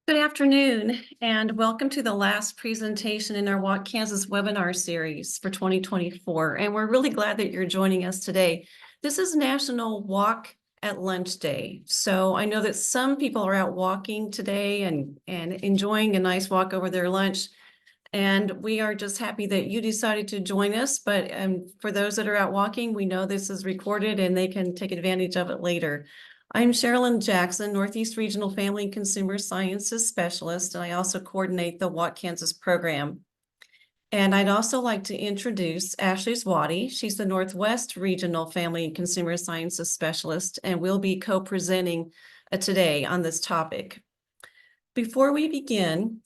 Good afternoon, and welcome to the last presentation in our Walk Kansas webinar series for 2024. And we're really glad that you're joining us today. This is National Walk at Lunch Day. So I know that some people are out walking today and enjoying a nice walk over their lunch. And we are just happy that you decided to join us. But for those that are out walking, we know this is recorded and they can take advantage of it later. I'm Sherilyn Jackson, Northeast Regional Family and Consumer Sciences Specialist, and I also coordinate the Walk Kansas program. And I'd also like to introduce Ashley Zwadi. She's the Northwest Regional Family and Consumer Sciences Specialist, and we'll be co-presenting today on this topic. Before we begin,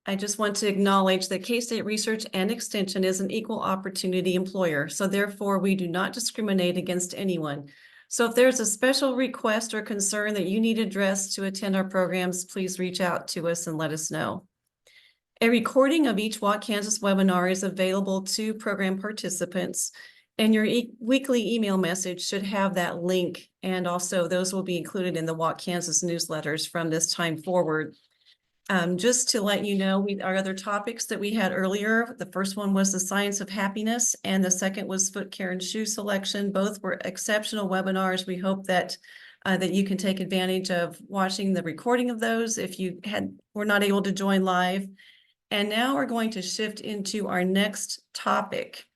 I just want to acknowledge that K-State Research and Extension is an equal opportunity employer, so therefore we do not discriminate against anyone. So if there's a special request or concern that you need addressed to attend our programs, please reach out to us and let us know. A recording of each Walk Kansas webinar is available to program participants, and your weekly email message should have that link, and also those will be included in the Walk Kansas newsletters from this time forward. Just to let you know, our other topics that we had earlier, the first one was the science of happiness, and the second was foot care and shoe selection. Both were exceptional webinars. We hope that you can take advantage of watching the recording of those if you were not able to join live. And now we're going to shift into our next topic,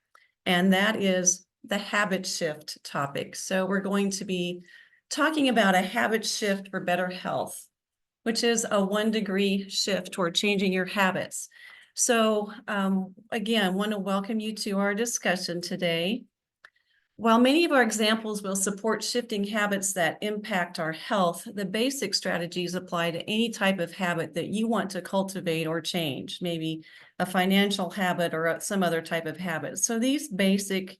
and that is the habit shift topic. So we're going to be talking about a habit shift for better health, which is a 1-degree shift toward changing your habits. So again, want to welcome you to our discussion today. While many of our examples will support shifting habits that impact our health, the basic strategies apply to any type of habit that you want to cultivate or change, maybe a financial habit or some other type of habit. So these basic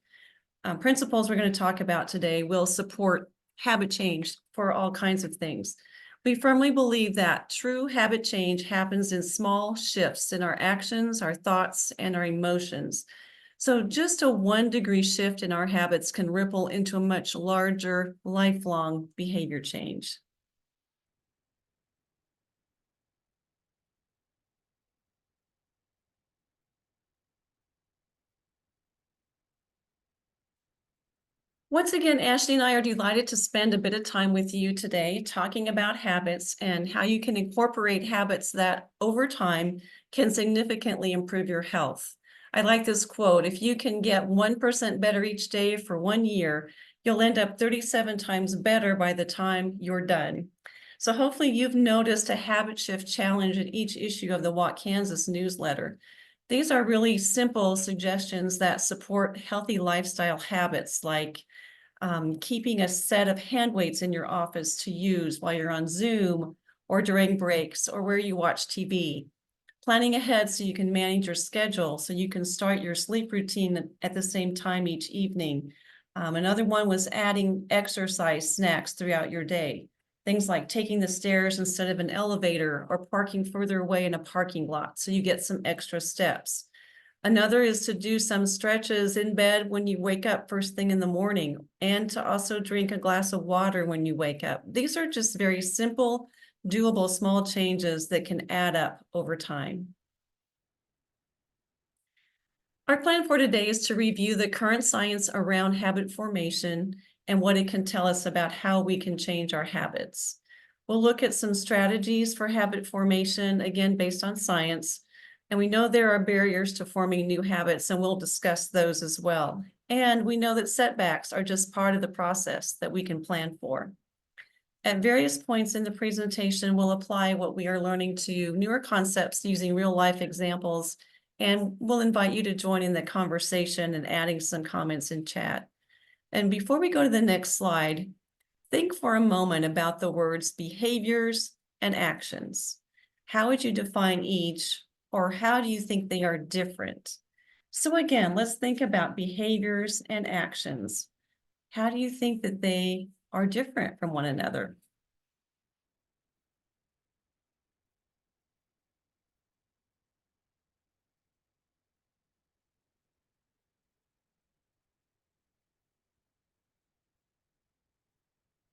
principles we're going to talk about today will support habit change for all kinds of things. We firmly believe that true habit change happens in small shifts in our actions, our thoughts, and our emotions. So just a 1-degree shift in our habits can ripple into a much larger, lifelong behavior change. Once again, Ashley and I are delighted to spend a bit of time with you today talking about habits and how you can incorporate habits that over time can significantly improve your health. I like this quote: if you can get 1% better each day for 1 year, you'll end up 37 times better by the time you're done. So hopefully you've noticed a habit shift challenge at each issue of the Walk Kansas newsletter. These are really simple suggestions that support healthy lifestyle habits, like keeping a set of hand weights in your office to use while you're on Zoom or during breaks or where you watch TV. Planning ahead so you can manage your schedule, so you can start your sleep routine at the same time each evening. Another one was adding exercise snacks throughout your day. Things like taking the stairs instead of an elevator or parking further away in a parking lot so you get some extra steps. Another is to do some stretches in bed when you wake up first thing in the morning, and to also drink a glass of water when you wake up. These are just very simple, doable, small changes that can add up over time. Our plan for today is to review the current science around habit formation and what it can tell us about how we can change our habits. We'll look at some strategies for habit formation, again, based on science. And we know there are barriers to forming new habits, and we'll discuss those as well. And we know that setbacks are just part of the process that we can plan for. At various points in the presentation, we'll apply what we are learning to newer concepts using real-life examples, and we'll invite you to join in the conversation and adding some comments in chat. And before we go to the next slide, think for a moment about the words behaviors and actions. How would you define each, or how do you think they are different? So again, let's think about behaviors and actions. How do you think that they are different from one another?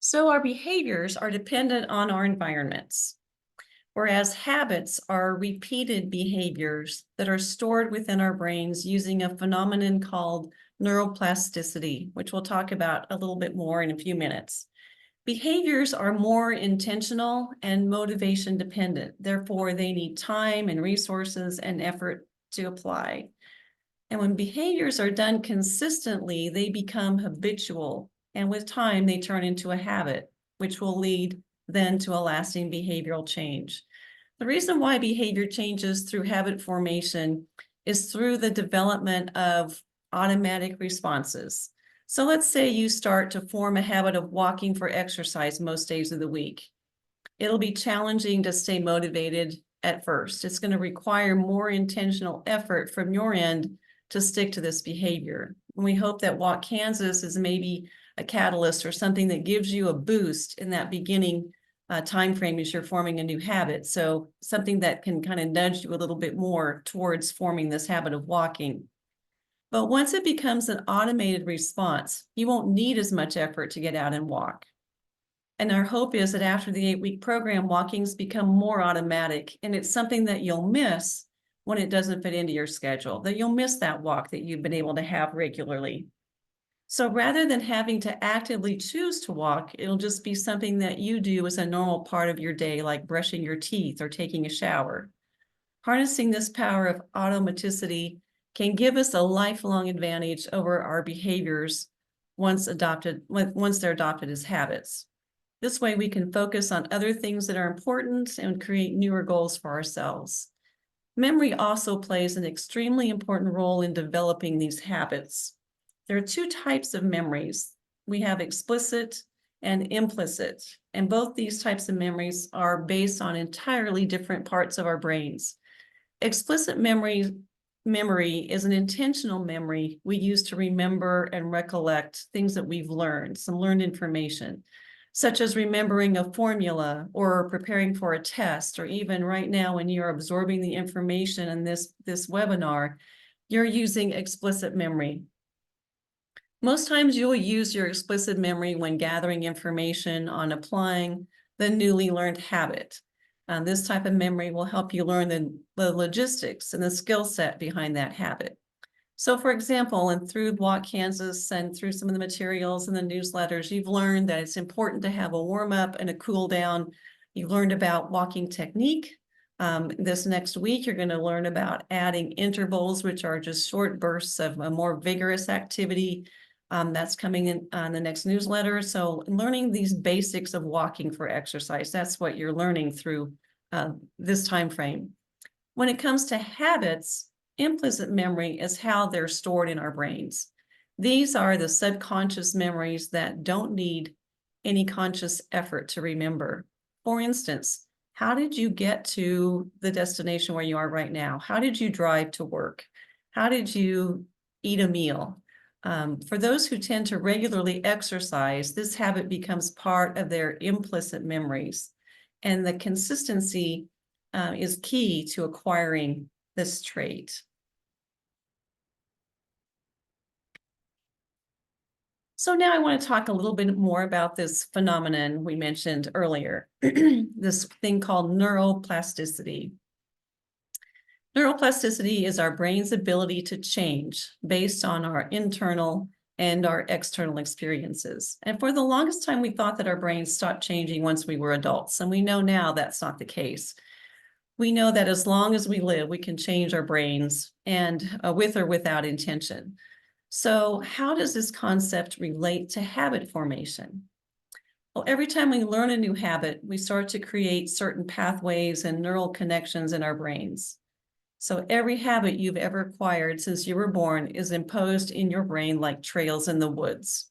So our behaviors are dependent on our environments, whereas habits are repeated behaviors that are stored within our brains using a phenomenon called neuroplasticity, which we'll talk about a little bit more in a few minutes. Behaviors are more intentional and motivation dependent. Therefore, they need time and resources and effort to apply. And when behaviors are done consistently, they become habitual. And with time, they turn into a habit, which will lead then to a lasting behavioral change. The reason why behavior changes through habit formation is through the development of automatic responses. So let's say you start to form a habit of walking for exercise most days of the week. It'll be challenging to stay motivated at first. It's going to require more intentional effort from your end to stick to this behavior. And we hope that Walk Kansas is maybe a catalyst or something that gives you a boost in that beginning time frame as you're forming a new habit. So something that can kind of nudge you a little bit more towards forming this habit of walking. But once it becomes an automated response, you won't need as much effort to get out and walk. And our hope is that after the 8-week program, walking's become more automatic, and it's something that you'll miss when it doesn't fit into your schedule, that you'll miss that walk that you've been able to have regularly. So rather than having to actively choose to walk, it'll just be something that you do as a normal part of your day, like brushing your teeth or taking a shower. Harnessing this power of automaticity can give us a lifelong advantage over our behaviors once they're adopted as habits. This way we can focus on other things that are important and create newer goals for ourselves. Memory also plays an extremely important role in developing these habits. There are two types of memories. We have explicit and implicit, and both these types of memories are based on entirely different parts of our brains. Explicit memory is an intentional memory we use to remember and recollect things that we've learned, some learned information, such as remembering a formula or preparing for a test, or even right now when you're absorbing the information in this webinar, you're using explicit memory. Most times you'll use your explicit memory when gathering information on applying the newly learned habit. This type of memory will help you learn the logistics and the skill set behind that habit. So for example, and through Walk Kansas and through some of the materials and the newsletters, you've learned that it's important to have a warm up and a cool down. You've learned about walking technique. This next week, you're going to learn about adding intervals, which are just short bursts of a more vigorous activity. That's coming in on the next newsletter. So learning these basics of walking for exercise, that's what you're learning through this time frame. When it comes to habits, implicit memory is how they're stored in our brains. These are the subconscious memories that don't need any conscious effort to remember. For instance, how did you get to the destination where you are right now? How did you drive to work? How did you eat a meal? For those who tend to regularly exercise, this habit becomes part of their implicit memories. And the consistency is key to acquiring this trait. So now I want to talk a little bit more about this phenomenon we mentioned earlier, this thing called neuroplasticity. Neuroplasticity is our brain's ability to change based on our internal and our external experiences. And for the longest time, we thought that our brains stopped changing once we were adults, and we know now that's not the case. We know that as long as we live, we can change our brains, and with or without intention. So how does this concept relate to habit formation? Well, every time we learn a new habit, we start to create certain pathways and neural connections in our brains. So every habit you've ever acquired since you were born is imposed in your brain like trails in the woods.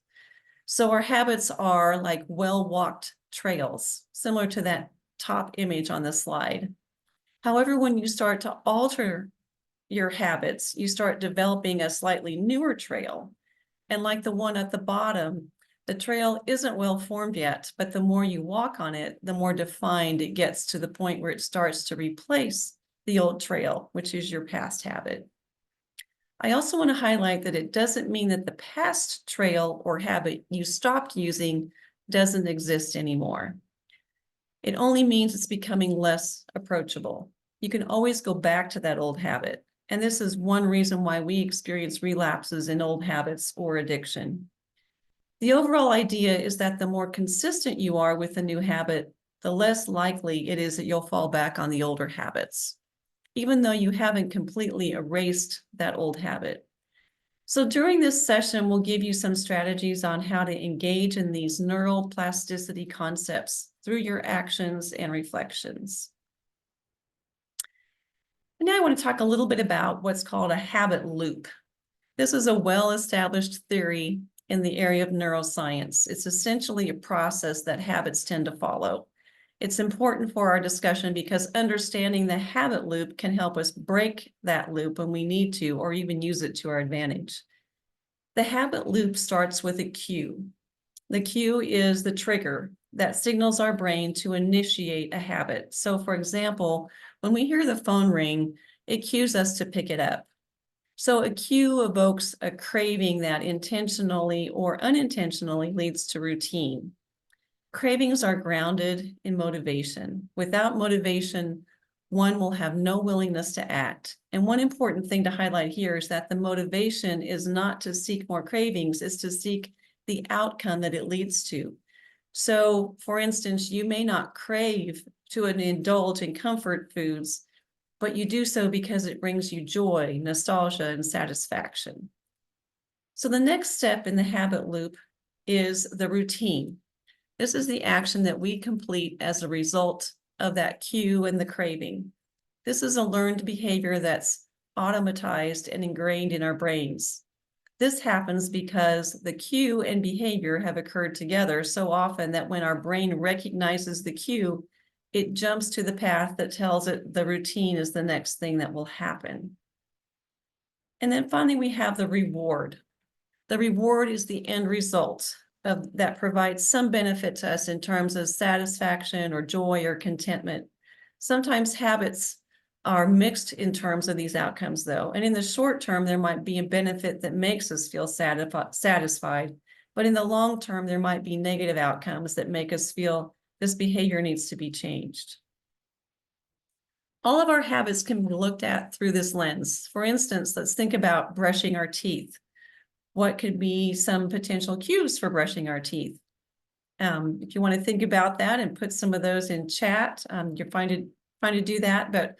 So our habits are like well-walked trails, similar to that top image on the slide. However, when you start to alter your habits, you start developing a slightly newer trail. And like the one at the bottom, the trail isn't well formed yet, but the more you walk on it, the more defined it gets to the point where it starts to replace the old trail, which is your past habit. I also want to highlight that it doesn't mean that the past trail or habit you stopped using doesn't exist anymore. It only means it's becoming less approachable. You can always go back to that old habit. And this is one reason why we experience relapses in old habits or addiction. The overall idea is that the more consistent you are with a new habit, the less likely it is that you'll fall back on the older habits, even though you haven't completely erased that old habit. So during this session, we'll give you some strategies on how to engage in these neuroplasticity concepts through your actions and reflections. And now I want to talk a little bit about what's called a habit loop. This is a well-established theory in the area of neuroscience. It's essentially a process that habits tend to follow. It's important for our discussion because understanding the habit loop can help us break that loop when we need to, or even use it to our advantage. The habit loop starts with a cue. The cue is the trigger that signals our brain to initiate a habit. So for example, when we hear the phone ring, it cues us to pick it up. So a cue evokes a craving that intentionally or unintentionally leads to routine. Cravings are grounded in motivation. Without motivation, one will have no willingness to act. And one important thing to highlight here is that the motivation is not to seek more cravings, it's to seek the outcome that it leads to. So, for instance, you may not crave to indulge in comfort foods, but you do so because it brings you joy, nostalgia, and satisfaction. So the next step in the habit loop is the routine. This is the action that we complete as a result of that cue and the craving. This is a learned behavior that's automatized and ingrained in our brains. This happens because the cue and behavior have occurred together so often that when our brain recognizes the cue, it jumps to the path that tells it the routine is the next thing that will happen. And then finally, we have the reward. The reward is the end result that provides some benefit to us in terms of satisfaction or joy or contentment. Sometimes habits are mixed in terms of these outcomes, though. And in the short term, there might be a benefit that makes us feel satisfied. But in the long term, there might be negative outcomes that make us feel this behavior needs to be changed. All of our habits can be looked at through this lens. For instance, let's think about brushing our teeth. What could be some potential cues for brushing our teeth? If you want to think about that and put some of those in chat, you're fine to do that. But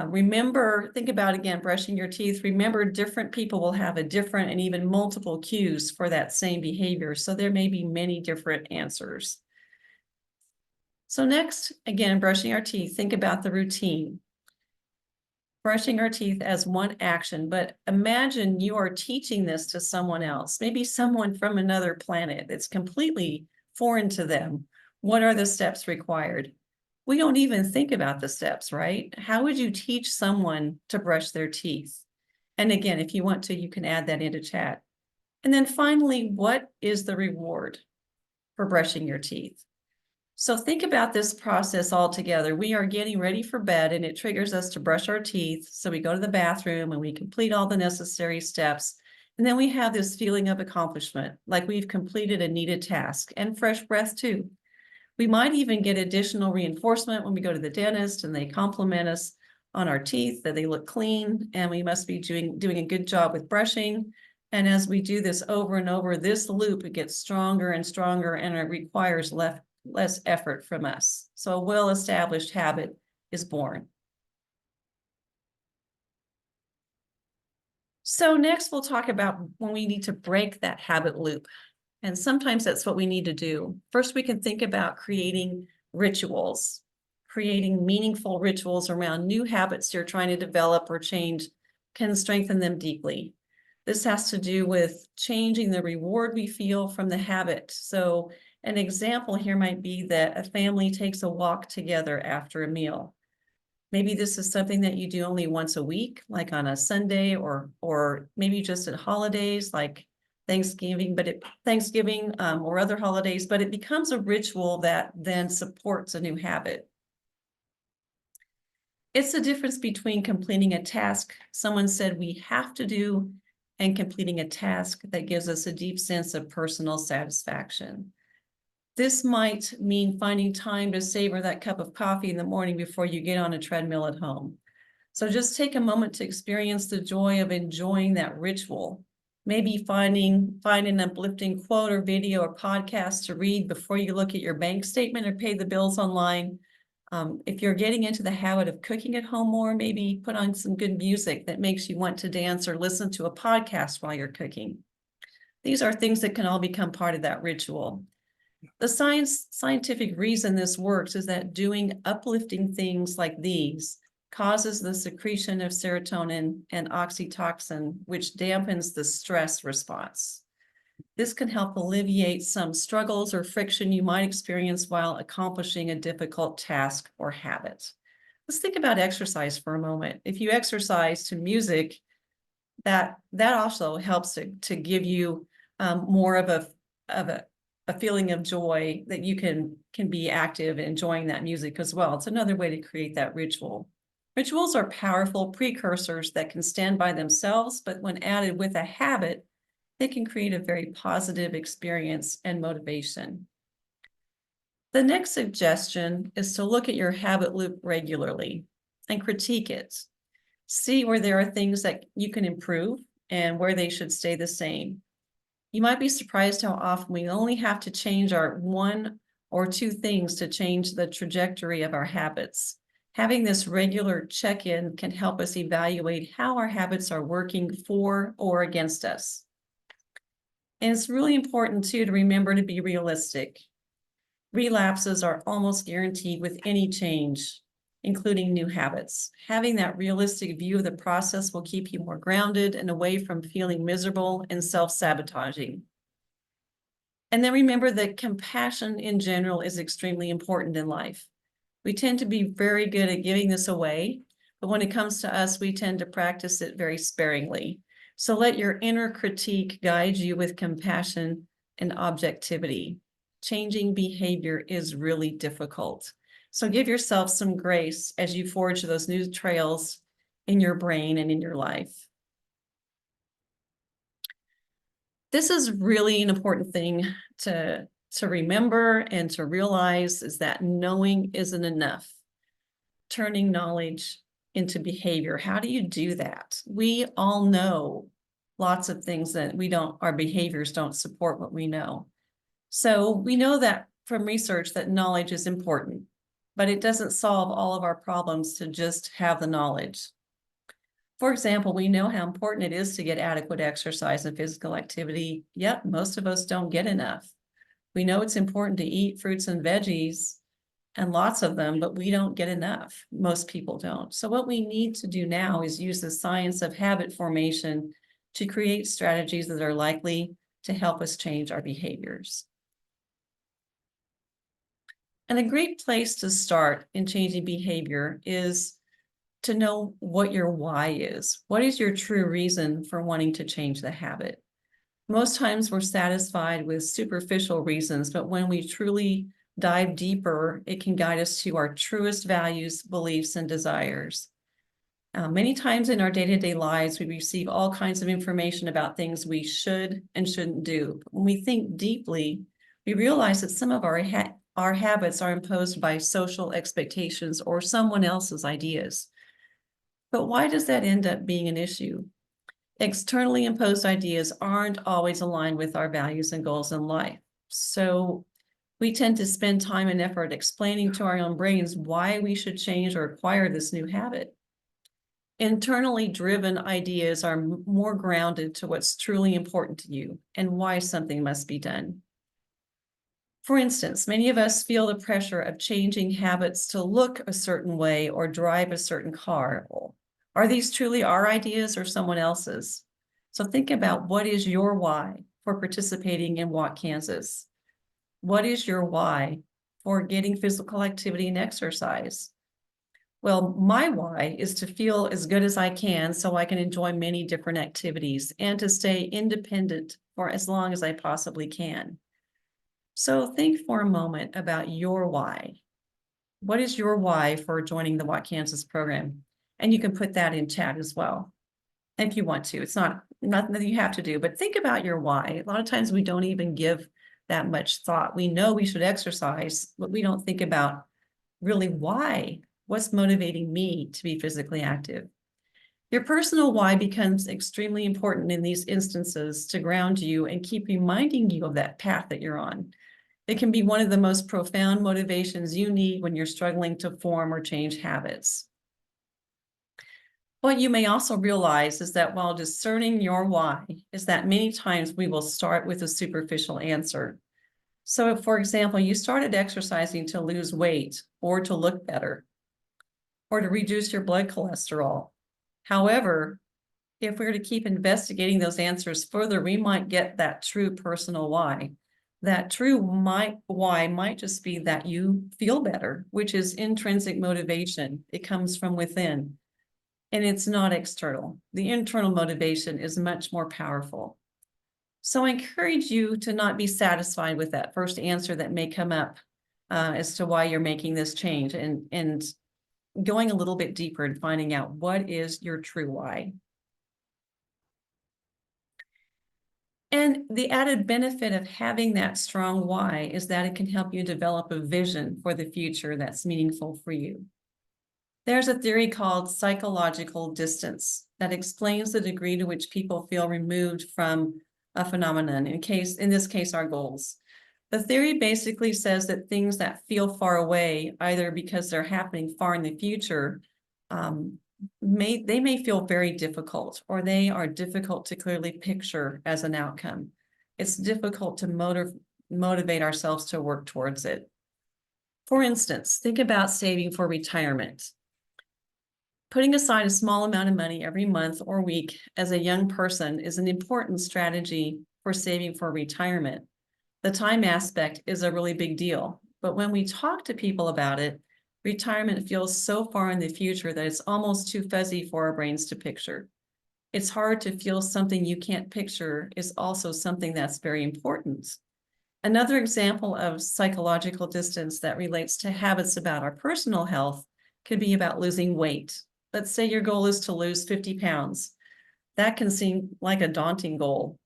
remember, think about, again, brushing your teeth. Remember, different people will have a different and even multiple cues for that same behavior. So there may be many different answers. So next, again, brushing our teeth, think about the routine. Brushing our teeth as one action, but imagine you are teaching this to someone else, maybe someone from another planet that's completely foreign to them. What are the steps required? We don't even think about the steps, right? How would you teach someone to brush their teeth? And again, if you want to, you can add that into chat. And then finally, what is the reward for brushing your teeth? So think about this process all together. We are getting ready for bed and it triggers us to brush our teeth. So we go to the bathroom and we complete all the necessary steps. And then we have this feeling of accomplishment, like we've completed a needed task, and fresh breath too. We might even get additional reinforcement when we go to the dentist and they compliment us on our teeth, that they look clean, and we must be doing a good job with brushing. And as we do this over and over, this loop, it gets stronger and stronger, and it requires less effort from us. So a well-established habit is born. So next we'll talk about when we need to break that habit loop. And sometimes that's what we need to do. First, we can think about creating rituals. Creating meaningful rituals around new habits you're trying to develop or change can strengthen them deeply. This has to do with changing the reward we feel from the habit. So an example here might be that a family takes a walk together after a meal. Maybe this is something that you do only once a week, like on a Sunday, or maybe just at holidays like Thanksgiving, or other holidays, but it becomes a ritual that then supports a new habit. It's the difference between completing a task someone said we have to do and completing a task that gives us a deep sense of personal satisfaction. This might mean finding time to savor that cup of coffee in the morning before you get on a treadmill at home. So just take a moment to experience the joy of enjoying that ritual. Maybe find an uplifting quote or video or podcast to read before you look at your bank statement or pay the bills online. If you're getting into the habit of cooking at home more, maybe put on some good music that makes you want to dance or listen to a podcast while you're cooking. These are things that can all become part of that ritual. The scientific reason this works is that doing uplifting things like these causes the secretion of serotonin and oxytocin, which dampens the stress response. This can help alleviate some struggles or friction you might experience while accomplishing a difficult task or habit. Let's think about exercise for a moment. If you exercise to music, that also helps to give you more of a feeling of joy that you can be active and enjoying that music as well. It's another way to create that ritual. Rituals are powerful precursors that can stand by themselves, but when added with a habit, they can create a very positive experience and motivation. The next suggestion is to look at your habit loop regularly and critique it. See where there are things that you can improve and where they should stay the same. You might be surprised how often we only have to change our one or two things to change the trajectory of our habits. Having this regular check-in can help us evaluate how our habits are working for or against us. And it's really important too to remember to be realistic. Relapses are almost guaranteed with any change, including new habits. Having that realistic view of the process will keep you more grounded and away from feeling miserable and self-sabotaging. And then remember that compassion in general is extremely important in life. We tend to be very good at giving this away, but when it comes to us, we tend to practice it very sparingly. So let your inner critique guide you with compassion and objectivity. Changing behavior is really difficult. So give yourself some grace as you forge those new trails in your brain and in your life. This is really an important thing to remember and to realize, is that knowing isn't enough. Turning knowledge into behavior. How do you do that? We all know lots of things that our behaviors don't support what we know. So we know that from research that knowledge is important, but it doesn't solve all of our problems to just have the knowledge. For example, we know how important it is to get adequate exercise and physical activity, yet most of us don't get enough. We know it's important to eat fruits and veggies, and lots of them, but we don't get enough. Most people don't. So what we need to do now is use the science of habit formation to create strategies that are likely to help us change our behaviors. And a great place to start in changing behavior is to know what your why is. What is your true reason for wanting to change the habit? Most times we're satisfied with superficial reasons, but when we truly dive deeper, it can guide us to our truest values, beliefs, and desires. Many times in our day-to-day lives, we receive all kinds of information about things we should and shouldn't do. When we think deeply, we realize that some of our habits are imposed by social expectations or someone else's ideas. But why does that end up being an issue? Externally imposed ideas aren't always aligned with our values and goals in life. So we tend to spend time and effort explaining to our own brains why we should change or acquire this new habit. Internally driven ideas are more grounded to what's truly important to you and why something must be done. For instance, many of us feel the pressure of changing habits to look a certain way or drive a certain car. Are these truly our ideas or someone else's? So think about, what is your why for participating in Walk Kansas? What is your why for getting physical activity and exercise? Well, my why is to feel as good as I can so I can enjoy many different activities and to stay independent for as long as I possibly can. So think for a moment about your why. What is your why for joining the Walk Kansas program? And you can put that in chat as well, if you want to. It's not nothing that you have to do, but think about your why. A lot of times we don't even give that much thought. We know we should exercise, but we don't think about really why. What's motivating me to be physically active? Your personal why becomes extremely important in these instances to ground you and keep reminding you of that path that you're on. It can be one of the most profound motivations you need when you're struggling to form or change habits. What you may also realize is that while discerning your why is that many times we will start with a superficial answer. So if, for example, you started exercising to lose weight or to look better or to reduce your blood cholesterol. However, if we were to keep investigating those answers further, we might get that true personal why. That true why might just be that you feel better, which is intrinsic motivation. It comes from within. And it's not external. The internal motivation is much more powerful. So I encourage you to not be satisfied with that first answer that may come up as to why you're making this change, and going a little bit deeper and finding out what is your true why. And the added benefit of having that strong why is that it can help you develop a vision for the future that's meaningful for you. There's a theory called psychological distance that explains the degree to which people feel removed from a phenomenon, in this case, our goals. The theory basically says that things that feel far away, either because they're happening far in the future, they may feel very difficult, or they are difficult to clearly picture as an outcome. It's difficult to motivate ourselves to work towards it. For instance, think about saving for retirement. Putting aside a small amount of money every month or week as a young person is an important strategy for saving for retirement. The time aspect is a really big deal, but when we talk to people about it, retirement feels so far in the future that it's almost too fuzzy for our brains to picture. It's hard to feel something you can't picture is also something that's very important. Another example of psychological distance that relates to habits about our personal health could be about losing weight. Let's say your goal is to lose 50 pounds. That can seem like a daunting goal.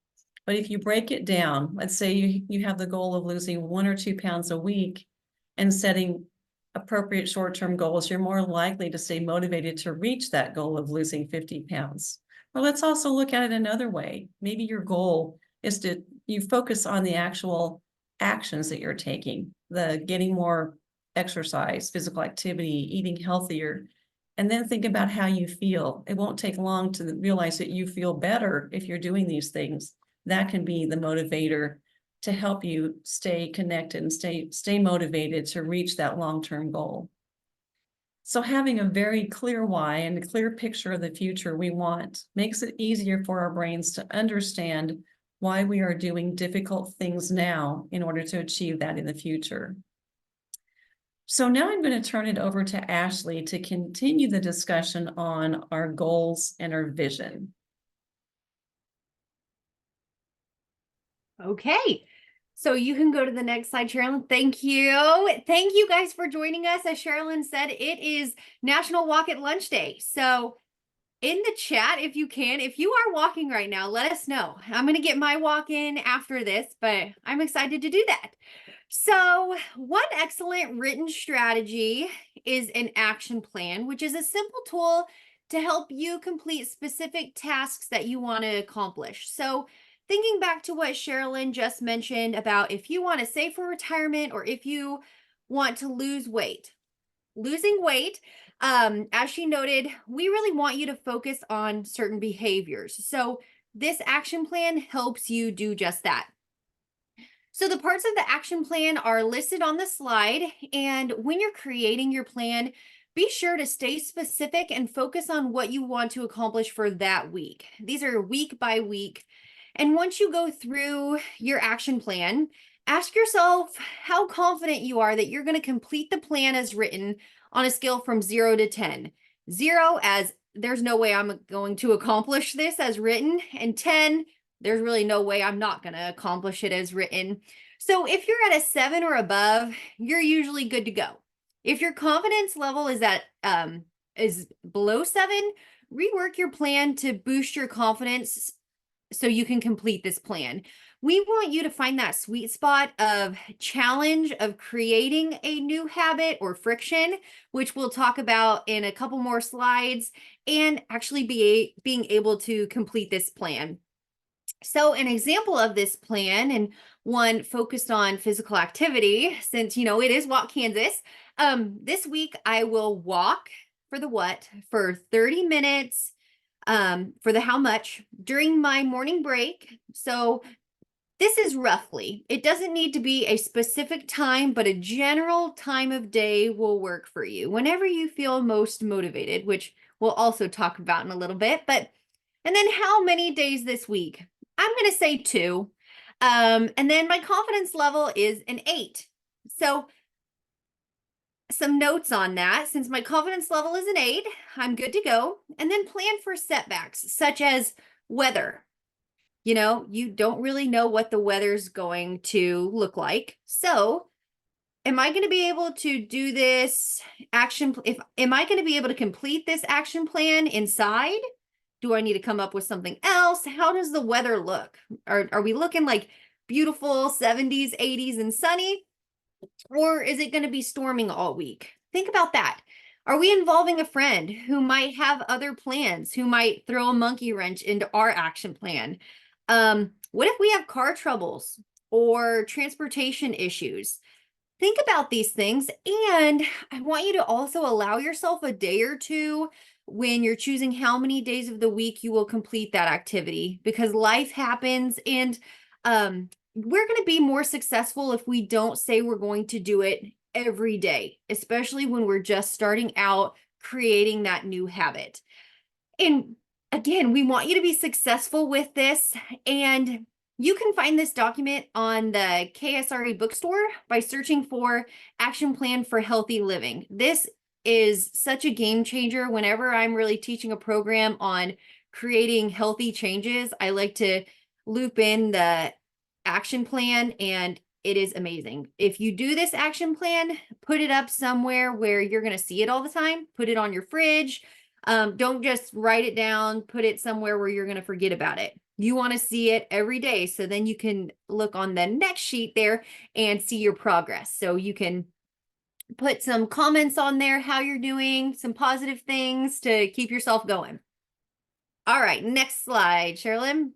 But if you break it down, let's say you have the goal of losing 1 or 2 pounds a week and setting appropriate short-term goals, you're more likely to stay motivated to reach that goal of losing 50 pounds. Or let's also look at it another way. Maybe your goal is you focus on the actual actions that you're taking, the getting more exercise, physical activity, eating healthier, and then think about how you feel. It won't take long to realize that you feel better if you're doing these things. That can be the motivator to help you stay connected and stay motivated to reach that long-term goal. So having a very clear why and a clear picture of the future we want makes it easier for our brains to understand why we are doing difficult things now in order to achieve that in the future. So now I'm going to turn it over to Ashley to continue the discussion on our goals and our vision. Okay, so you can go to the next slide, Sherilyn. Thank you. Thank you guys for joining us. As Sherilyn said, it is National Walk at Lunch Day. So in the chat, if you can, if you are walking right now, let us know. I'm going to get my walk in after this, but I'm excited to do that. So one excellent written strategy is an action plan, which is a simple tool to help you complete specific tasks that you want to accomplish. So thinking back to what Sherilyn just mentioned about if you want to save for retirement or if you want to lose weight. Losing weight, as she noted, we really want you to focus on certain behaviors. So this action plan helps you do just that. So the parts of the action plan are listed on the slide, and when you're creating your plan, be sure to stay specific and focus on what you want to accomplish for that week. These are week by week. And once you go through your action plan, ask yourself how confident you are that you're going to complete the plan as written on a scale from 0 to 10. 0 as there's no way I'm going to accomplish this as written, and 10, there's really no way I'm not going to accomplish it as written. So if you're at a 7 or above, you're usually good to go. If your confidence level is below 7, rework your plan to boost your confidence so you can complete this plan. We want you to find that sweet spot of challenge of creating a new habit or friction, which we'll talk about in a couple more slides, and actually being able to complete this plan. So an example of this plan, and one focused on physical activity, since it is Walk Kansas. This week I will walk for the what for 30 minutes, for the how much during my morning break. So this is roughly, it doesn't need to be a specific time, but a general time of day will work for you whenever you feel most motivated, which we'll also talk about in a little bit. And then how many days this week? I'm going to say 2. And then my confidence level is an 8. So some notes on that. Since my confidence level is an 8, I'm good to go. And then plan for setbacks, such as weather. You don't really know what the weather's going to look like. So am I going to be able to do this am I going to be able to complete this action plan inside? Do I need to come up with something else? How does the weather look? Are we looking like beautiful 70s, 80s, and sunny? Or is it going to be storming all week? Think about that. Are we involving a friend who might have other plans, who might throw a monkey wrench into our action plan? What if we have car troubles or transportation issues? Think about these things. And I want you to also allow yourself a day or two when you're choosing how many days of the week you will complete that activity, because life happens. And we're going to be more successful if we don't say we're going to do it every day, especially when we're just starting out creating that new habit. And again, we want you to be successful with this. And you can find this document on the KSRE bookstore by searching for Action Plan for Healthy Living. This is such a game changer. Whenever I'm really teaching a program on creating healthy changes, I like to loop in the action plan, and it is amazing. If you do this action plan, put it up somewhere where you're going to see it all the time. Put it on your fridge. Don't just write it down, put it somewhere where you're going to forget about it. You want to see it every day. So then you can look on the next sheet there and see your progress. So you can put some comments on there, how you're doing, some positive things to keep yourself going. All right, next slide, Sherilyn.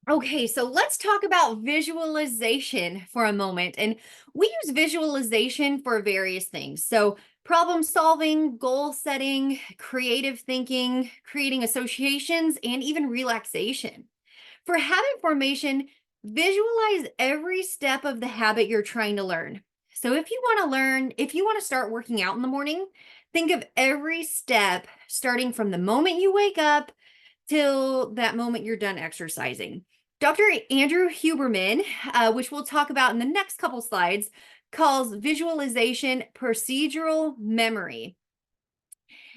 Okay, so let's talk about visualization for a moment. And we use visualization for various things. So problem solving, goal setting, creative thinking, creating associations, and even relaxation. For habit formation, visualize every step of the habit you're trying to learn. So if you want to start working out in the morning, think of every step starting from the moment you wake up till that moment you're done exercising. Dr. Andrew Huberman, which we'll talk about in the next couple slides, calls visualization procedural memory.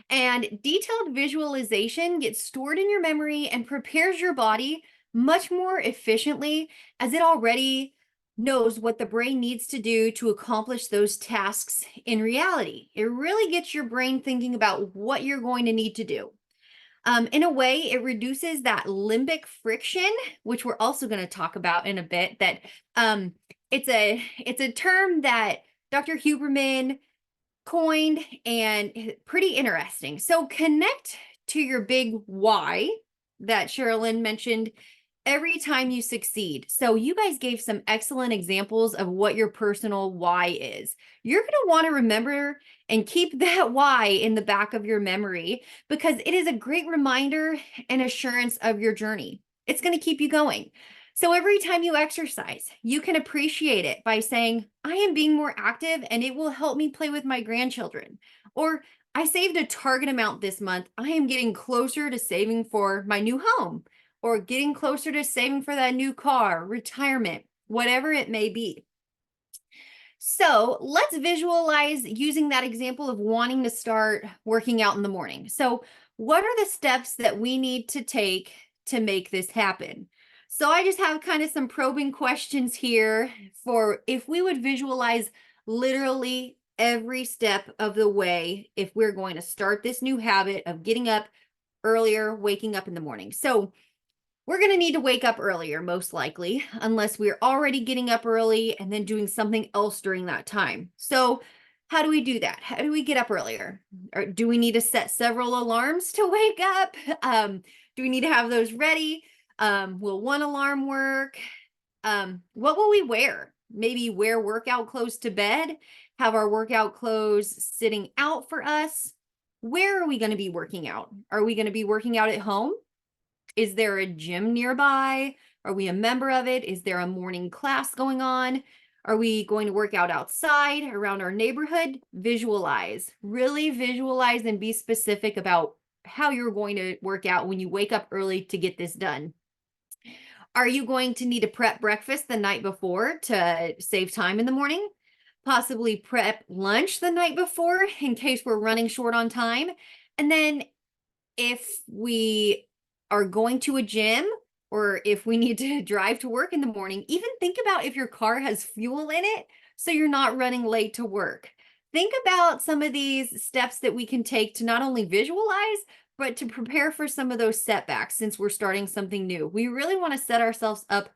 And detailed visualization gets stored in your memory and prepares your body much more efficiently, as it already knows what the brain needs to do to accomplish those tasks in reality. It really gets your brain thinking about what you're going to need to do. In a way, it reduces that limbic friction, which we're also going to talk about in a bit. That it's a term that Dr. Huberman coined, and pretty interesting. So connect to your big why that Sherilyn mentioned every time you succeed. So you guys gave some excellent examples of what your personal why is. You're going to want to remember and keep that why in the back of your memory, because it is a great reminder and assurance of your journey. It's going to keep you going. So every time you exercise, you can appreciate it by saying, I am being more active and it will help me play with my grandchildren. Or I saved a target amount this month. I am getting closer to saving for my new home, or getting closer to saving for that new car, retirement, whatever it may be. So let's visualize using that example of wanting to start working out in the morning. So what are the steps that we need to take to make this happen? So I just have kind of some probing questions here for if we would visualize literally every step of the way if we're going to start this new habit of getting up earlier, waking up in the morning. So we're going to need to wake up earlier, most likely, unless we're already getting up early and then doing something else during that time. So how do we do that? How do we get up earlier? Or do we need to set several alarms to wake up? Do we need to have those ready? Will one alarm work? What will we wear? Maybe wear workout clothes to bed, have our workout clothes sitting out for us. Where are we going to be working out? Are we going to be working out at home? Is there a gym nearby? Are we a member of it? Is there a morning class going on? Are we going to work out outside around our neighborhood? Visualize, really visualize and be specific about how you're going to work out when you wake up early to get this done. Are you going to need to prep breakfast the night before to save time in the morning? Possibly prep lunch the night before in case we're running short on time. And then if we are going to a gym or if we need to drive to work in the morning, even think about if your car has fuel in it so you're not running late to work. Think about some of these steps that we can take to not only visualize, but to prepare for some of those setbacks since we're starting something new. We really want to set ourselves up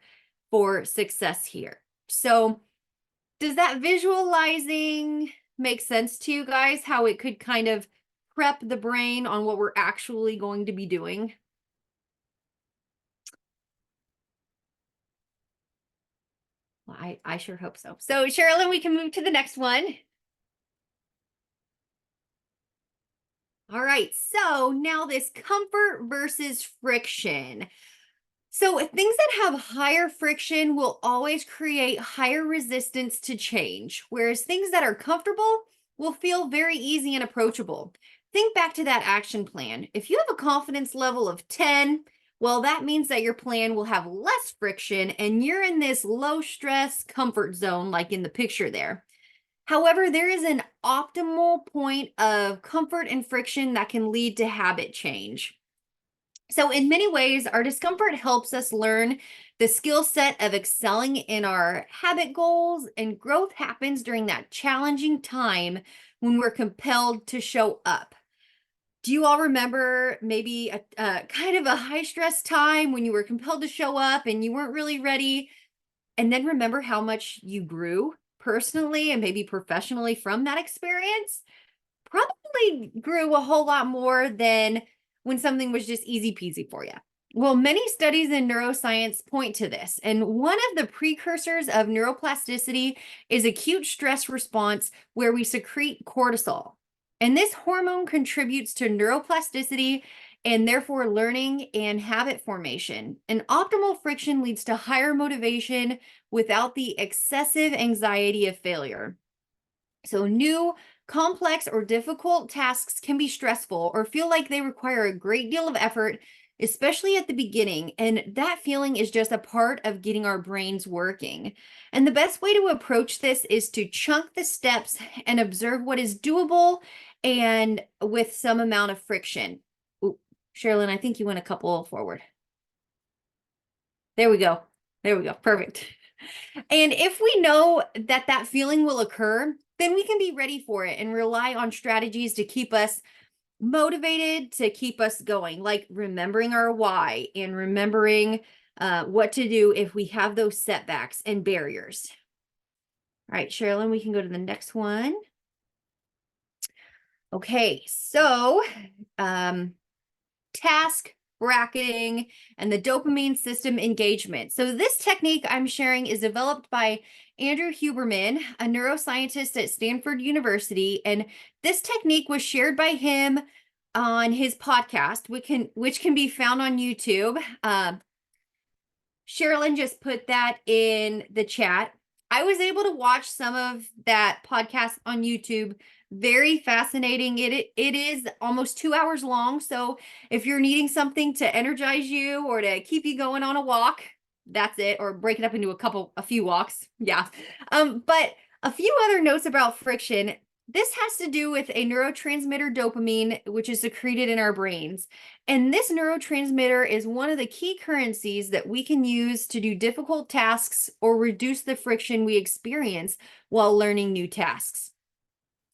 for success here. So does that visualizing make sense to you guys? How it could kind of prep the brain on what we're actually going to be doing? Well, I sure hope so. So Sherilyn, we can move to the next one. All right, so now this comfort versus friction. So things that have higher friction will always create higher resistance to change, whereas things that are comfortable will feel very easy and approachable. Think back to that action plan. If you have a confidence level of 10, well, that means that your plan will have less friction and you're in this low stress comfort zone, like in the picture there. However, there is an optimal point of comfort and friction that can lead to habit change. So in many ways, our discomfort helps us learn the skill set of excelling in our habit goals, and growth happens during that challenging time when we're compelled to show up. Do you all remember maybe a kind of a high stress time when you were compelled to show up and you weren't really ready? And then remember how much you grew personally and maybe professionally from that experience? Probably grew a whole lot more than when something was just easy peasy for you. Well, many studies in neuroscience point to this. And one of the precursors of neuroplasticity is acute stress response, where we secrete cortisol. And this hormone contributes to neuroplasticity and therefore learning and habit formation. And optimal friction leads to higher motivation without the excessive anxiety of failure. So new, complex, or difficult tasks can be stressful or feel like they require a great deal of effort, especially at the beginning. And that feeling is just a part of getting our brains working. And the best way to approach this is to chunk the steps and observe what is doable and with some amount of friction. Ooh, Sherilyn, I think you went a couple forward. There we go. There we go. Perfect. And if we know that that feeling will occur, then we can be ready for it and rely on strategies to keep us motivated, to keep us going, like remembering our why and remembering what to do if we have those setbacks and barriers. All right, Sherilyn, we can go to the next one. Okay, so task bracketing and the dopamine system engagement. So this technique I'm sharing is developed by Andrew Huberman, a neuroscientist at Stanford University. And this technique was shared by him on his podcast, which can be found on YouTube. Sherilyn just put that in the chat. I was able to watch some of that podcast on YouTube. Very fascinating. It is almost 2 hours long. So if you're needing something to energize you or to keep you going on a walk, that's it. Or break it up into a few walks. Yeah. But a few other notes about friction. This has to do with a neurotransmitter dopamine, which is secreted in our brains. And this neurotransmitter is one of the key currencies that we can use to do difficult tasks or reduce the friction we experience while learning new tasks.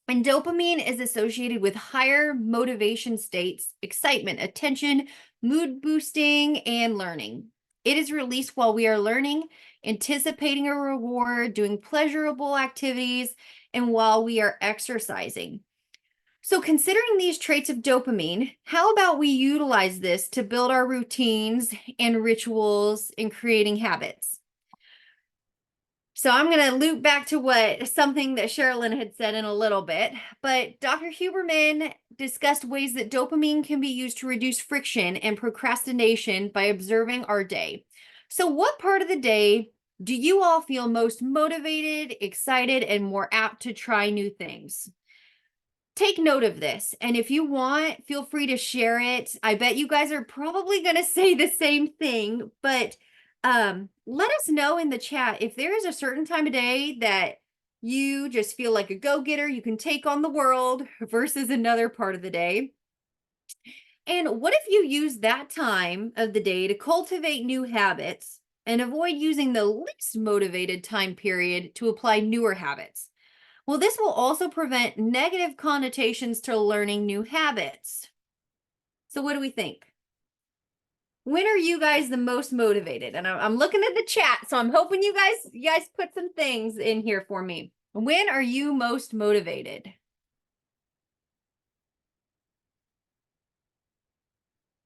And dopamine is associated with higher motivation states, excitement, attention, mood boosting, and learning. It is released while we are learning, anticipating a reward, doing pleasurable activities, and while we are exercising. So, considering these traits of dopamine, how about we utilize this to build our routines and rituals in creating habits? So I'm going to loop back to something that Sherilyn had said in a little bit, but Dr. Huberman discussed ways that dopamine can be used to reduce friction and procrastination by observing our day. So what part of the day do you all feel most motivated, excited, and more apt to try new things? Take note of this. And if you want, feel free to share it. I bet you guys are probably going to say the same thing, but let us know in the chat if there is a certain time of day that you just feel like a go-getter, you can take on the world versus another part of the day. And what if you use that time of the day to cultivate new habits and avoid using the least motivated time period to apply newer habits? Well, this will also prevent negative connotations to learning new habits. So what do we think? When are you guys the most motivated? And I'm looking at the chat, so I'm hoping you guys put some things in here for me. When are you most motivated?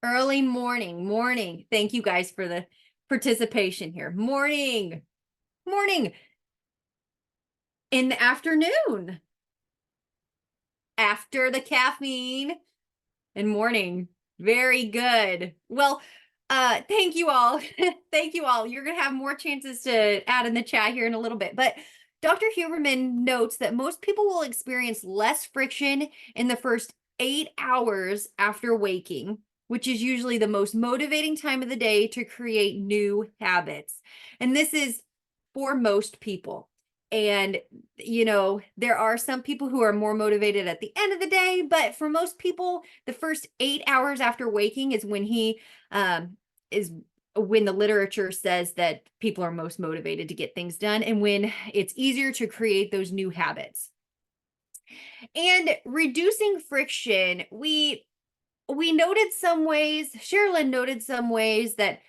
Early morning. Thank you guys for the participation here. Morning. In the afternoon. After the caffeine and morning. Very good. Well, thank you all. Thank you all. You're going to have more chances to add in the chat here in a little bit. But Dr. Huberman notes that most people will experience less friction in the first 8 hours after waking, which is usually the most motivating time of the day to create new habits. And this is for most people. And, there are some people who are more motivated at the end of the day, but for most people, the first 8 hours after waking is is when the literature says that people are most motivated to get things done and when it's easier to create those new habits. And reducing friction, we noted some ways, Sherilyn noted some ways that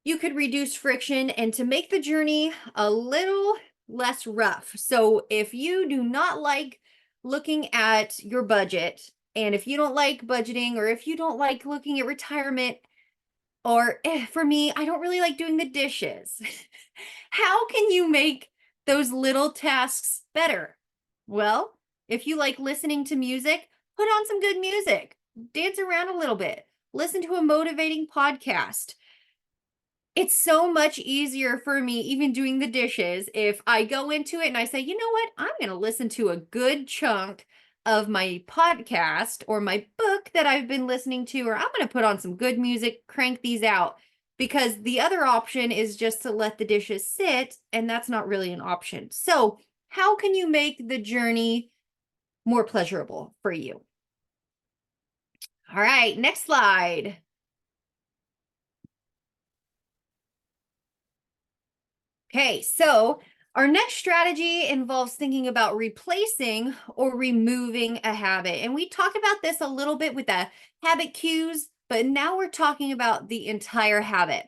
you could reduce friction and to make the journey a little less rough. So if you do not like looking at your budget, and if you don't like budgeting, or if you don't like looking at retirement, or for me, I don't really like doing the dishes. How can you make those little tasks better? Well, if you like listening to music, put on some good music, dance around a little bit, listen to a motivating podcast. It's so much easier for me, even doing the dishes, if I go into it and I say, you know what, I'm going to listen to a good chunk of my podcast or my book that I've been listening to, or I'm going to put on some good music, crank these out, because the other option is just to let the dishes sit, and that's not really an option. So how can you make the journey more pleasurable for you? All right, next slide. Okay, so our next strategy involves thinking about replacing or removing a habit. And we talked about this a little bit with the habit cues, but now we're talking about the entire habit.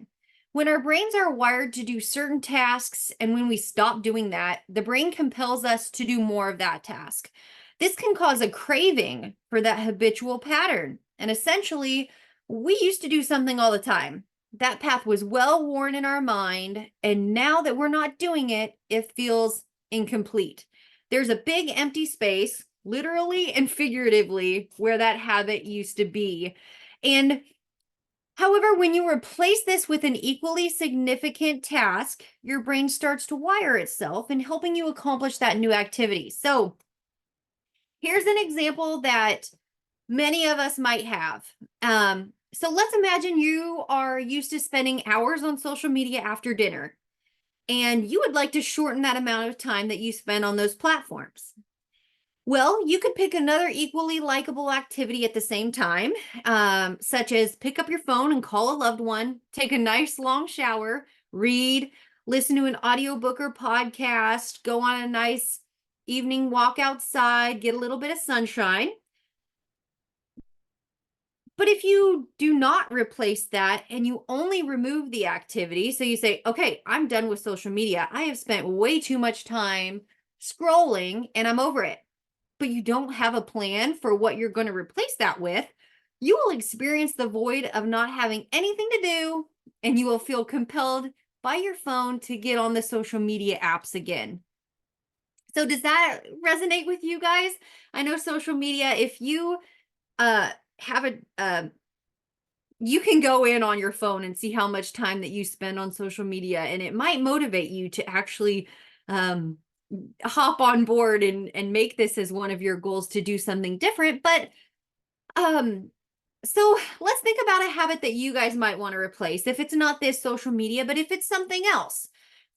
When our brains are wired to do certain tasks, and when we stop doing that, the brain compels us to do more of that task. This can cause a craving for that habitual pattern. And essentially, we used to do something all the time. That path was well worn in our mind, and now that we're not doing it, it feels incomplete. There's a big empty space, literally and figuratively, where that habit used to be. And however, when you replace this with an equally significant task, your brain starts to wire itself in helping you accomplish that new activity. So here's an example that many of us might have. So let's imagine you are used to spending hours on social media after dinner, and you would like to shorten that amount of time that you spend on those platforms. Well, you could pick another equally likable activity at the same time, such as pick up your phone and call a loved one, take a nice long shower, read, listen to an audiobook or podcast, go on a nice evening walk outside, get a little bit of sunshine. But if you do not replace that and you only remove the activity, so you say, okay, I'm done with social media. I have spent way too much time scrolling and I'm over it. But you don't have a plan for what you're going to replace that with, you will experience the void of not having anything to do, and you will feel compelled by your phone to get on the social media apps again. So does that resonate with you guys? I know social media, if you have you can go in on your phone and see how much time that you spend on social media, and it might motivate you to actually hop on board and make this as one of your goals to do something different. But so let's think about a habit that you guys might want to replace. If it's not this social media, but if it's something else,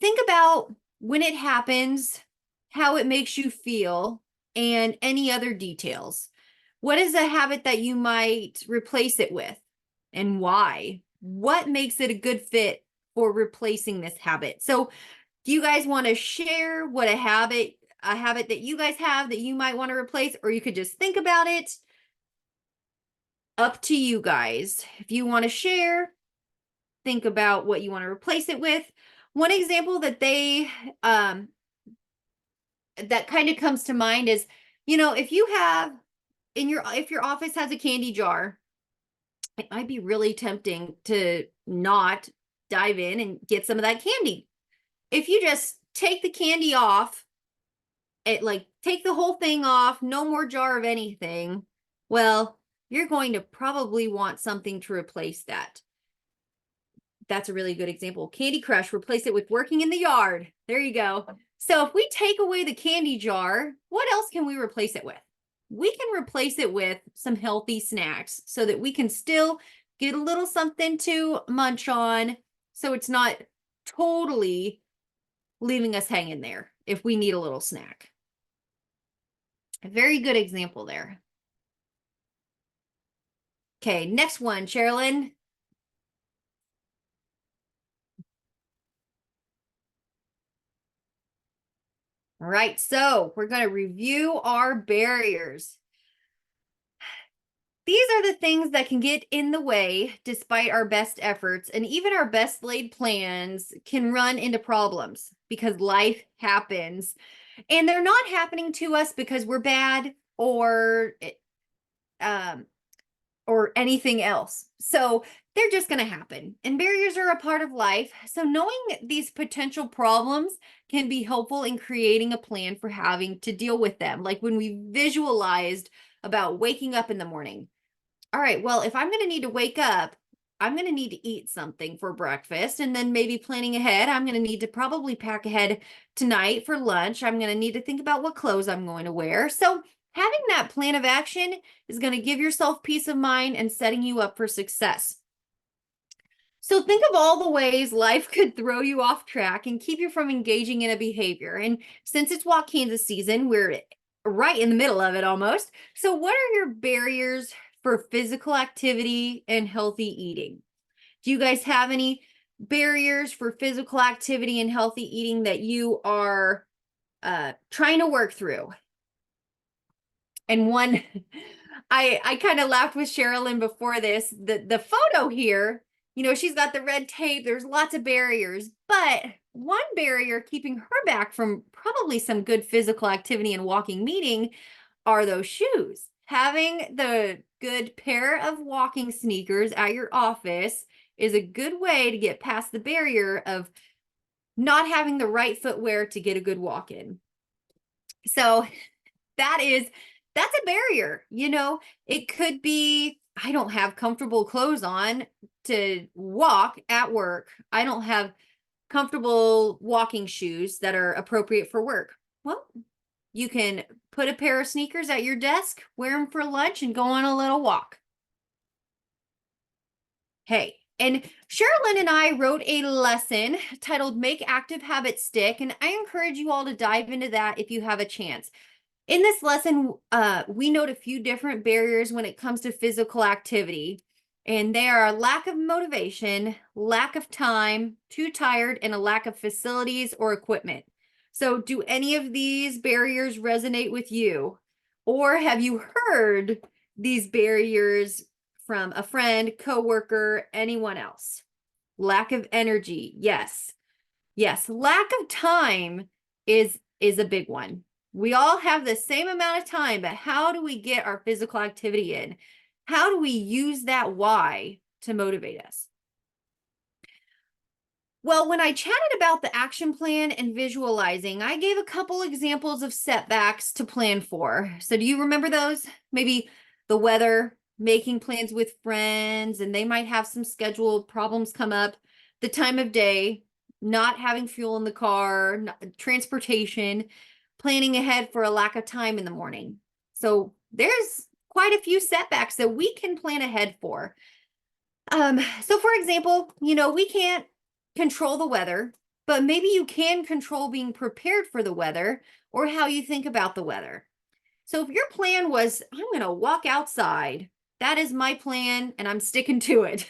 think about when it happens, how it makes you feel, and any other details. What is a habit that you might replace it with, and why? What makes it a good fit for replacing this habit? So do you guys want to share what a habit that you guys have that you might want to replace, or you could just think about it? Up to you guys. If you want to share, think about what you want to replace it with. One example that they that kind of comes to mind is, if you have if your office has a candy jar, it might be really tempting to not dive in and get some of that candy. If you just take the candy off, take the whole thing off, no more jar of anything, well, you're going to probably want something to replace that. That's a really good example. Candy Crush, replace it with working in the yard. There you go. So if we take away the candy jar, what else can we replace it with? We can replace it with some healthy snacks so that we can still get a little something to munch on, so it's not totally leaving us hanging there if we need a little snack. A very good example there. Okay, next one, Sherilyn. All right, so we're going to review our barriers. These are the things that can get in the way despite our best efforts, and even our best laid plans can run into problems because life happens. And they're not happening to us because we're bad or anything else. So they're just going to happen. And barriers are a part of life. So knowing these potential problems can be helpful in creating a plan for having to deal with them. Like when we visualized about waking up in the morning. All right, well, if I'm going to need to wake up, I'm going to need to eat something for breakfast, and then maybe planning ahead, I'm going to need to probably pack ahead tonight for lunch. I'm going to need to think about what clothes I'm going to wear. So having that plan of action is going to give yourself peace of mind and setting you up for success. So think of all the ways life could throw you off track and keep you from engaging in a behavior. And since it's Walk Kansas season, we're right in the middle of it almost. So what are your barriers for physical activity and healthy eating? Do you guys have any barriers for physical activity and healthy eating that you are trying to work through? And one, I kind of laughed with Sherilyn before this. The photo here, she's got the red tape. There's lots of barriers, but one barrier keeping her back from probably some good physical activity and walking meeting are those shoes. Having the good pair of walking sneakers at your office is a good way to get past the barrier of not having the right footwear to get a good walk in. So that's a barrier. It could be, I don't have comfortable clothes on to walk at work. I don't have comfortable walking shoes that are appropriate for work. Well, you can put a pair of sneakers at your desk, wear them for lunch, and go on a little walk. Hey, and Sherilyn and I wrote a lesson titled Make Active Habits Stick, and I encourage you all to dive into that if you have a chance. In this lesson, we note a few different barriers when it comes to physical activity, and they are lack of motivation, lack of time, too tired, and a lack of facilities or equipment. So do any of these barriers resonate with you? Or have you heard these barriers from a friend, coworker, anyone else? Lack of energy. Yes. Yes, lack of time is a big one. We all have the same amount of time, but how do we get our physical activity in? How do we use that why to motivate us? Well, when I chatted about the action plan and visualizing, I gave a couple examples of setbacks to plan for. So do you remember those? Maybe the weather, making plans with friends, and they might have some scheduled problems come up, the time of day, not having fuel in the car, transportation, planning ahead for a lack of time in the morning. So there's quite a few setbacks that we can plan ahead for. So for example, we can't control the weather, but maybe you can control being prepared for the weather or how you think about the weather. So if your plan was, I'm going to walk outside, that is my plan and I'm sticking to it.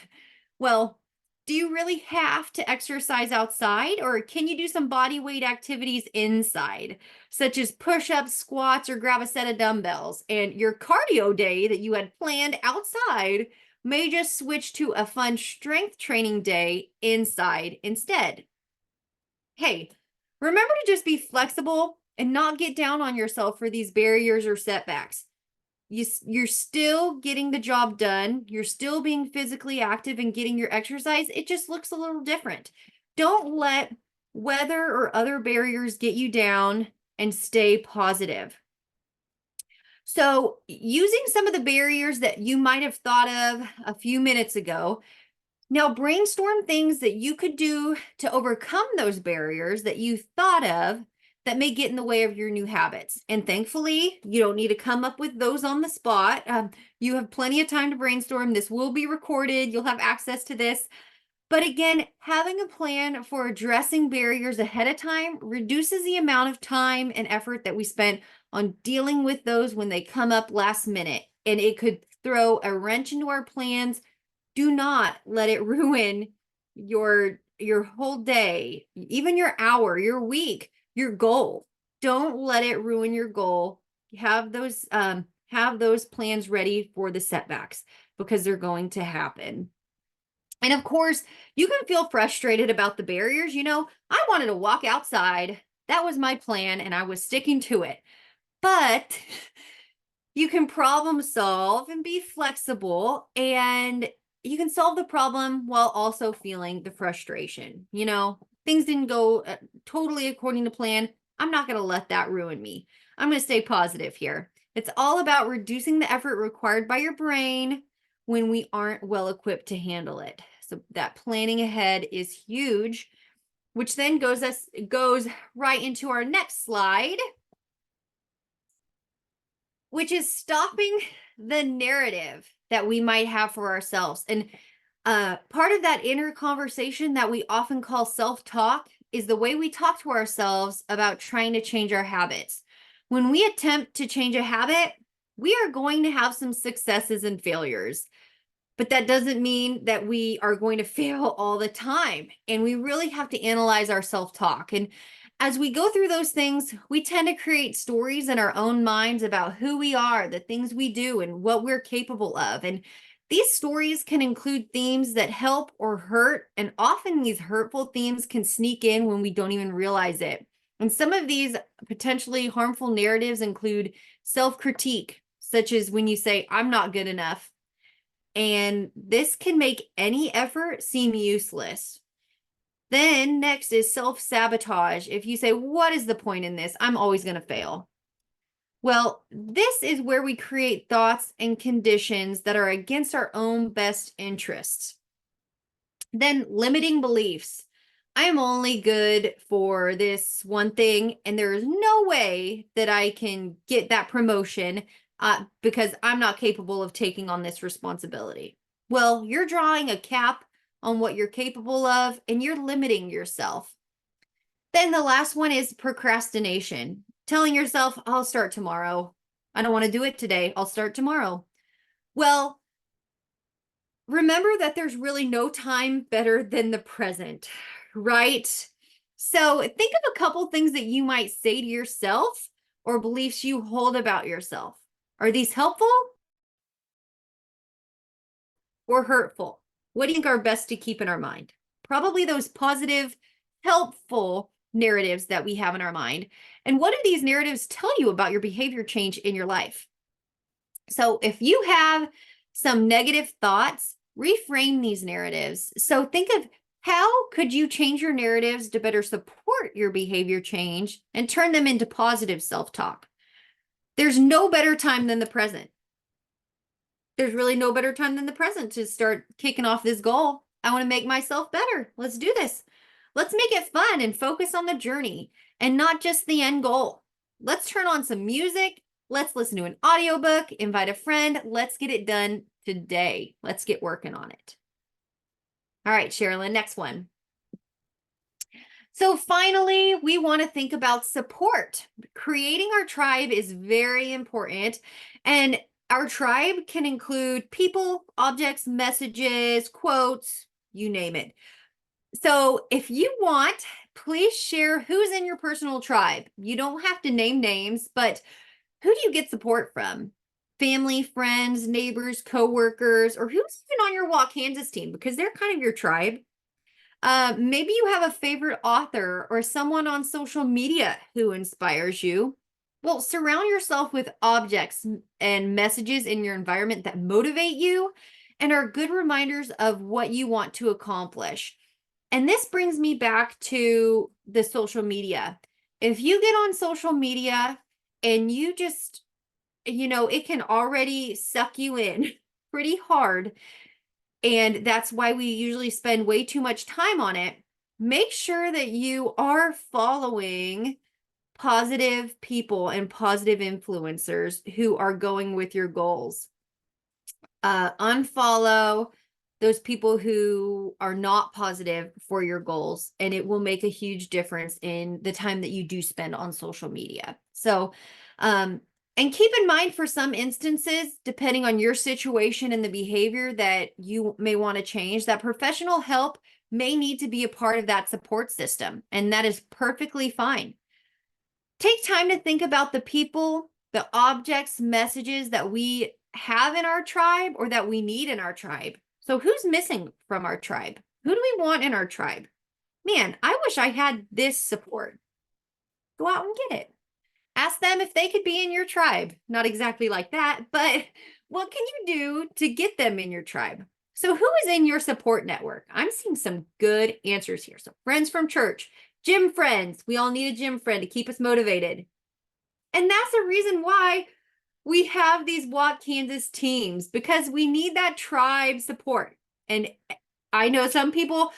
Well, do you really have to exercise outside, or can you do some body weight activities inside, such as push-ups, squats, or grab a set of dumbbells? And your cardio day that you had planned outside may just switch to a fun strength training day inside instead. Hey, remember to just be flexible and not get down on yourself for these barriers or setbacks. You're still getting the job done. You're still being physically active and getting your exercise. It just looks a little different. Don't let weather or other barriers get you down, and stay positive. So using some of the barriers that you might have thought of a few minutes ago, now brainstorm things that you could do to overcome those barriers that you thought of that may get in the way of your new habits. And thankfully, you don't need to come up with those on the spot. You have plenty of time to brainstorm. This will be recorded. You'll have access to this. But again, having a plan for addressing barriers ahead of time reduces the amount of time and effort that we spend on dealing with those when they come up last minute. And it could throw a wrench into our plans. Do not let it ruin your whole day, even your hour, your week, your goal. Don't let it ruin your goal. Have those plans ready for the setbacks, because they're going to happen. And of course, you can feel frustrated about the barriers. I wanted to walk outside. That was my plan and I was sticking to it. But you can problem solve and be flexible, and you can solve the problem while also feeling the frustration. Things didn't go totally according to plan. I'm not going to let that ruin me. I'm going to stay positive here. It's all about reducing the effort required by your brain when we aren't well equipped to handle it. So that planning ahead is huge, which then goes right into our next slide, which is stopping the narrative that we might have for ourselves. And part of that inner conversation that we often call self-talk is the way we talk to ourselves about trying to change our habits. When we attempt to change a habit, we are going to have some successes and failures. But that doesn't mean that we are going to fail all the time. And we really have to analyze our self-talk. And as we go through those things, we tend to create stories in our own minds about who we are, the things we do, and what we're capable of. And these stories can include themes that help or hurt. And often these hurtful themes can sneak in when we don't even realize it. And some of these potentially harmful narratives include self-critique, such as when you say, I'm not good enough. And this can make any effort seem useless. Then next is self-sabotage. If you say, what is the point in this? I'm always going to fail. Well, this is where we create thoughts and conditions that are against our own best interests. Then limiting beliefs. I am only good for this one thing, and there is no way that I can get that promotion because I'm not capable of taking on this responsibility. Well, you're drawing a cap on what you're capable of, and you're limiting yourself. Then the last one is procrastination. Telling yourself, I'll start tomorrow. I don't want to do it today. I'll start tomorrow. Well, remember that there's really no time better than the present, right? So think of a couple things that you might say to yourself or beliefs you hold about yourself. Are these helpful or hurtful? What do you think are best to keep in our mind? Probably those positive, helpful narratives that we have in our mind. And what do these narratives tell you about your behavior change in your life? So if you have some negative thoughts, reframe these narratives. So think of how could you change your narratives to better support your behavior change and turn them into positive self-talk? There's no better time than the present. There's really no better time than the present to start kicking off this goal. I want to make myself better. Let's do this. Let's make it fun and focus on the journey and not just the end goal. Let's turn on some music. Let's listen to an audiobook, invite a friend. Let's get it done today. Let's get working on it. All right, Sherilyn, next one. So finally, we want to think about support. Creating our tribe is very important. And our tribe can include people, objects, messages, quotes, you name it. So if you want, please share who's in your personal tribe. You don't have to name names, but who do you get support from? Family, friends, neighbors, coworkers, or who's even on your Walk Kansas team? Because they're kind of your tribe. Maybe you have a favorite author or someone on social media who inspires you. Well, surround yourself with objects and messages in your environment that motivate you and are good reminders of what you want to accomplish. And this brings me back to the social media. If you get on social media and you just, it can already suck you in pretty hard. And that's why we usually spend way too much time on it. Make sure that you are following positive people and positive influencers who are going with your goals. Unfollow those people who are not positive for your goals, and it will make a huge difference in the time that you do spend on social media. So, and keep in mind for some instances, depending on your situation and the behavior that you may want to change, that professional help may need to be a part of that support system, and that is perfectly fine. Take time to think about the people, the objects, messages that we have in our tribe or that we need in our tribe. So who's missing from our tribe? Who do we want in our tribe? Man, I wish I had this support. Go out and get it. Ask them if they could be in your tribe. Not exactly like that, but what can you do to get them in your tribe? So who is in your support network? I'm seeing some good answers here. So friends from church, gym friends. We all need a gym friend to keep us motivated. And that's the reason why we have these Walk Kansas teams, because we need that tribe support. And I know some people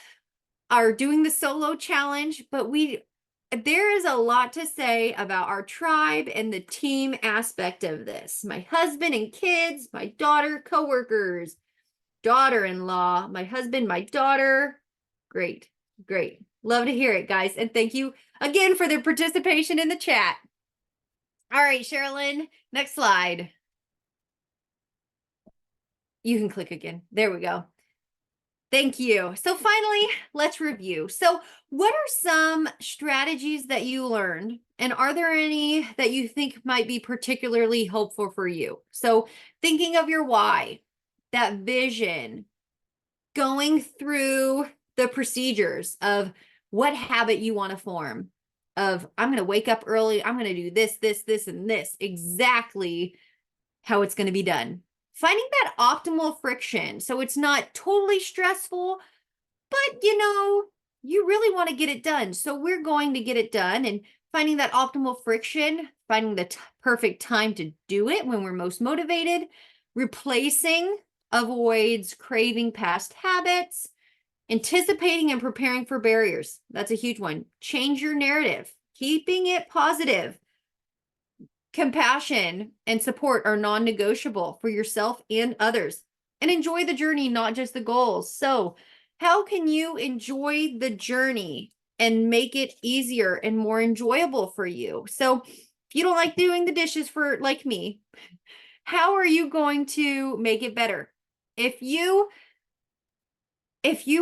are doing the solo challenge, but there is a lot to say about our tribe and the team aspect of this. My husband and kids, my daughter, coworkers, daughter-in-law, my husband, my daughter. Great, great. Love to hear it, guys. And thank you again for the participation in the chat. All right, Sherilyn, next slide. You can click again. There we go. Thank you. So finally, let's review. So what are some strategies that you learned? And are there any that you think might be particularly helpful for you? So thinking of your why, that vision, going through the procedures of what habit you want to form, of I'm going to wake up early, I'm going to do this, this, this, and this, exactly how it's going to be done. Finding that optimal friction so it's not totally stressful, but you really want to get it done. So we're going to get it done, and finding that optimal friction, finding the perfect time to do it when we're most motivated, replacing avoids craving past habits, anticipating and preparing for barriers. That's a huge one. Change your narrative, keeping it positive. Compassion and support are non-negotiable for yourself and others. And enjoy the journey, not just the goals. So how can you enjoy the journey and make it easier and more enjoyable for you? So if you don't like doing the dishes for like me, how are you going to make it better? If you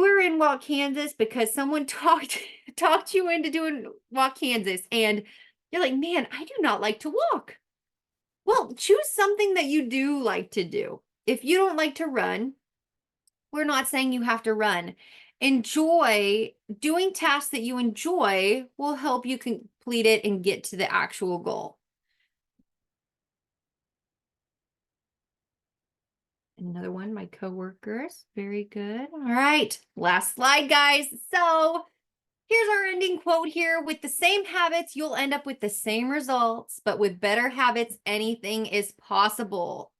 were in Walk Kansas because someone talked talked you into doing Walk Kansas and you're like, man, I do not like to walk. Well, choose something that you do like to do. If you don't like to run, we're not saying you have to run. Enjoy doing tasks that you enjoy will help you complete it and get to the actual goal. Another one, my coworkers. Very good. All right, last slide, guys. So here's our ending quote here. With the same habits, you'll end up with the same results, but with better habits, anything is possible.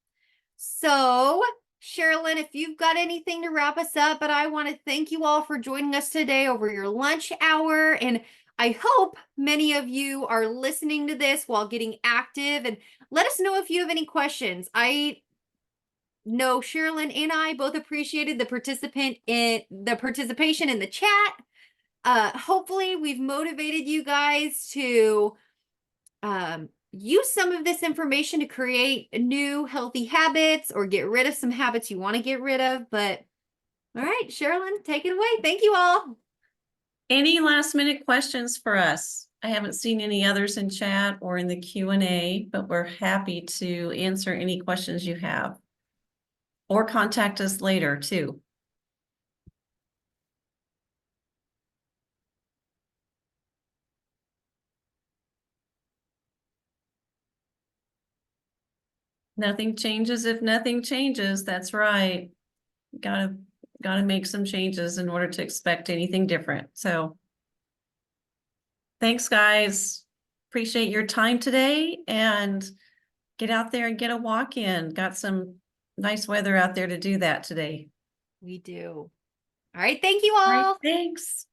So, Sherilyn, if you've got anything to wrap us up, but I want to thank you all for joining us today over your lunch hour. And I hope many of you are listening to this while getting active. And let us know if you have any questions. I know Sherilyn and I both appreciated the participation in the chat. Hopefully we've motivated you guys to use some of this information to create new healthy habits or get rid of some habits you want to get rid of. But all right, Sherilyn, take it away. Thank you all. Any last minute questions for us? I haven't seen any others in chat or in the Q&A, but we're happy to answer any questions you have. Or contact us later too. Nothing changes if nothing changes. That's right. Gotta make some changes in order to expect anything different. So thanks, guys. Appreciate your time today and get out there and get a walk in. Got some nice weather out there to do that today. We do. All right. Thank you All right, all. thanks.